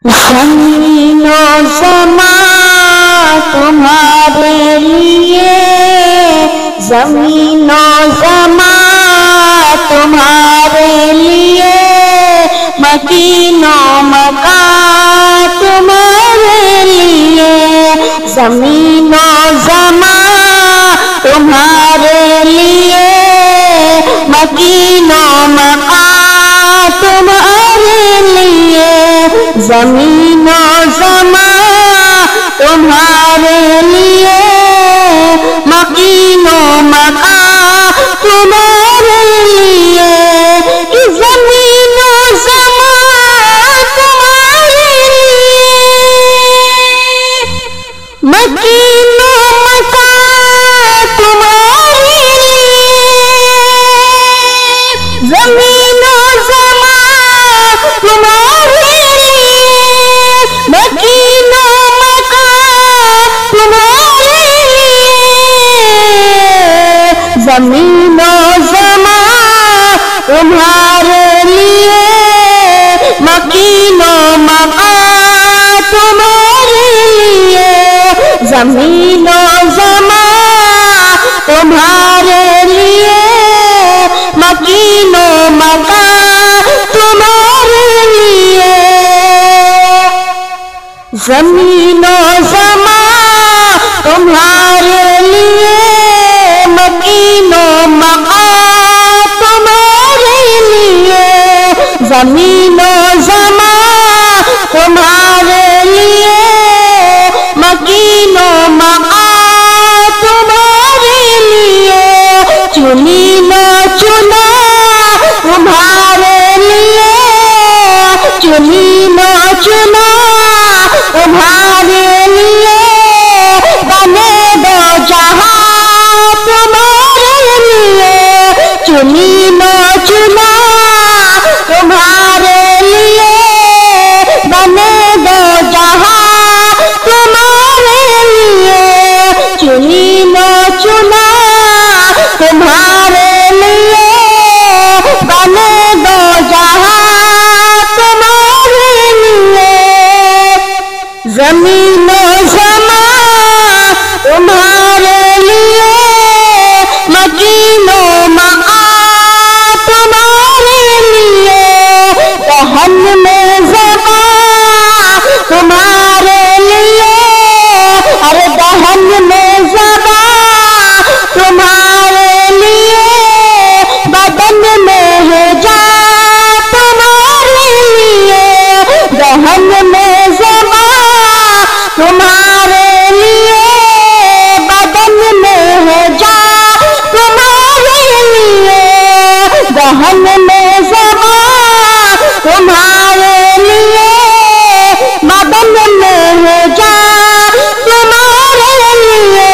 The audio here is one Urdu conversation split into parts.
زمین و زمان تمہارے لیے، زمین و زمان تمہارے لیے، مکین و مکان تمہارے لیے، زمین و زمان تمہارے لیے، مکین و مکان تمہارے لیے، زمین و زمان تمہارے لیے، مکین و مکان تمہارے لیے، زمین و زمان تمہارے لیے، مکین و مکان تمہارے لیے، زمین و زمان تمہارے مکین و مکان تمہارے لیے، زمین و زمان تمہارے لیے، مکین و مکان تمہارے لیے، زمین و زمان تمہارے لیے، مکین و مکان تمہارے لیے، زمین و زمان تمہارے لیے، مکین و مکان تمہارے لیے، زمین و زمان تمہارے لیے، مکین و مکان تمہارے لیے، چنی نہ چنا تمہارے لیے، چنی نہ چنا تمہارے لیے، بنے دو جہاں تمہارے لیے، چنی نہ چنا تمہارے لیے، بنے دو جہاں تمہارے لیے، چنی نہ چنا تمہارے لیے، بنے دو جہاں تمہارے لیے، زمین و زمان تمہارے لیے، مکین و مکان تمہارے لیے، دہن میں زبان تمہارے لیے، ارے دہن میں زبان تمہارے لیے، بدن میں ہے جان تمہارے لیے، دہن میں زبان تمہارے لیے، بدن میں ہے جان تمہارے لیے، دہن میں زبان تمہارے لیے، بدن میں ہے جان تمہارے لیے،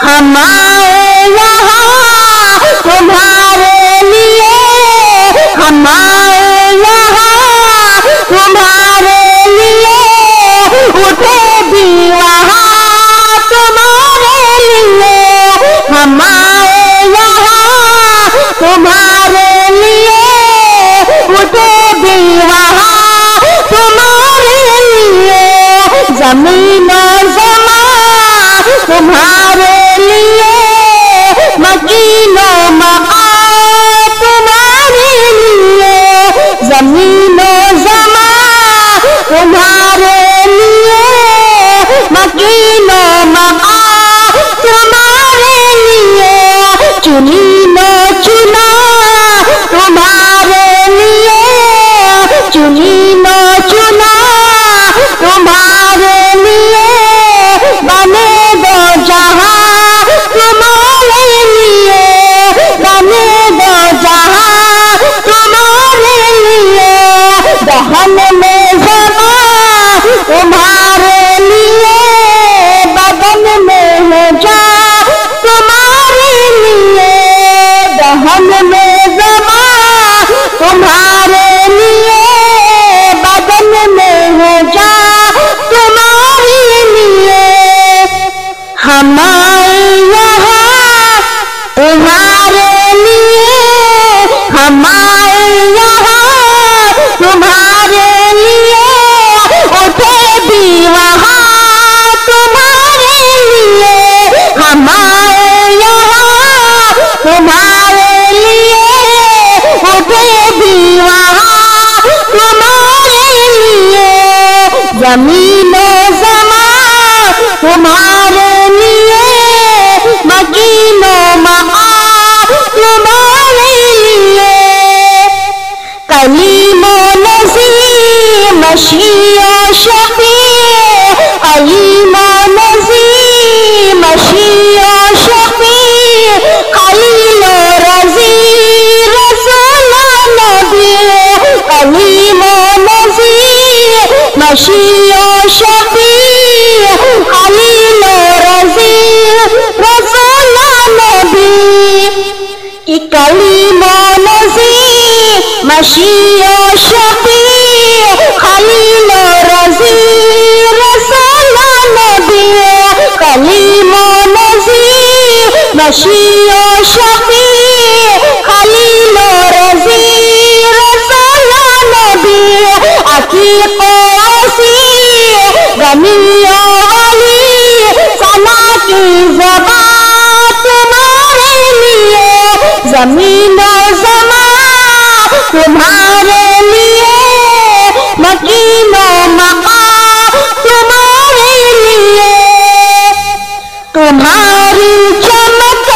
ہم آئے یہاں تمہارے لیے، ہم آئے یہاں تمہارے لیے، اٹھے بھی وہاں تمہارے لیے، ہم آئے یہاں تمہارے لیے، اٹھے بھی وہاں تمہارے لیے، زمین و زمان تمہارے لیے، مکین و مکان تمہارے لیے، زمین و زمان تمہارے لیے، مکین و مکان تمہارے لیے، چنی نہ چنا تمہارے لیے، چنی نہ چنا تمہارے لیے، بنے دو جہاں تمہارے لیے، بنے دو جہاں تمہارے لیے، دہن میں زبان تمہارے لیے، بدن میں ہے جان تمہارے لیے، دہن میں زبان تمہارے لیے، بدن میں ہے جان تمہارے لیے، ہم آئے یہاں تمہارے لیے، ہم آئے یہاں تمہارے لیے، مشی و شفیع علیم و نذیر مشی و شفیع خلیل و رضی رسول و نبی علیم و نذیر مشی و شفیع خلیل و رضی رسول و نبی علیم و نذیر مشی و شفیع خلیل و رضی رسول و نبی علیم و نذیر مشی و شفیع خلیل و رضی رسول و نبی عتیق و وسیع غنی و ولی ثنا کی زبان تمہارے لیے زمین و زمان تمہارے لیے مکین و مقام تمہارے لیے تمہاری چمک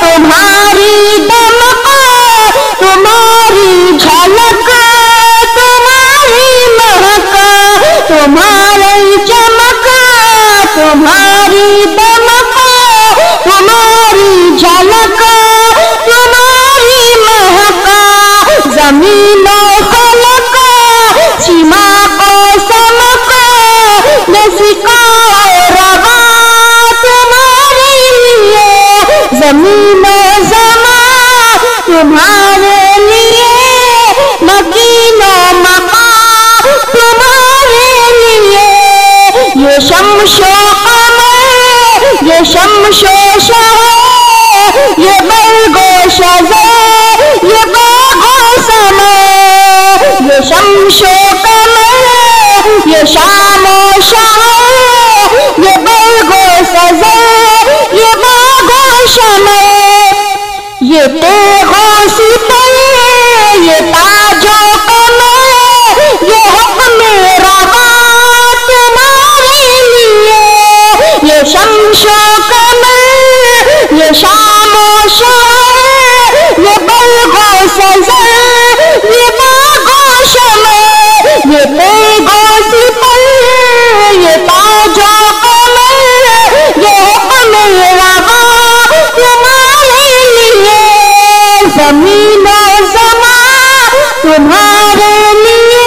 تمہاری دمک تمہاری جھلک تمہاری مہک تمہاری چمک تمہاری دمک تمہاری جھلک تمہاری مہک زمین و فلک چمک و سمک نسکا و روا تمہارے لیے زمین و زمان تمہارے لیے مکین و مقام تمہارے لیے یہ شمس و قمر یہ شمس و شہر یہ برگ و شجر یہ باغ و ثمر یہ شمس و قمر یہ شام و شہر یہ برگ و شجر یہ باغ و شمر یہ تیغ و سپر یہ تاج و قمر یہ حکم روا تمہارے لیے یہ شمس و قمر یہ شام و شہر یہ برگ و شجر یہ باغ و شمر یہ تیغ و سپر یہ تاج و قمر یہ حکم روا تمہارے لیے زمین و زمان تمہارے لیے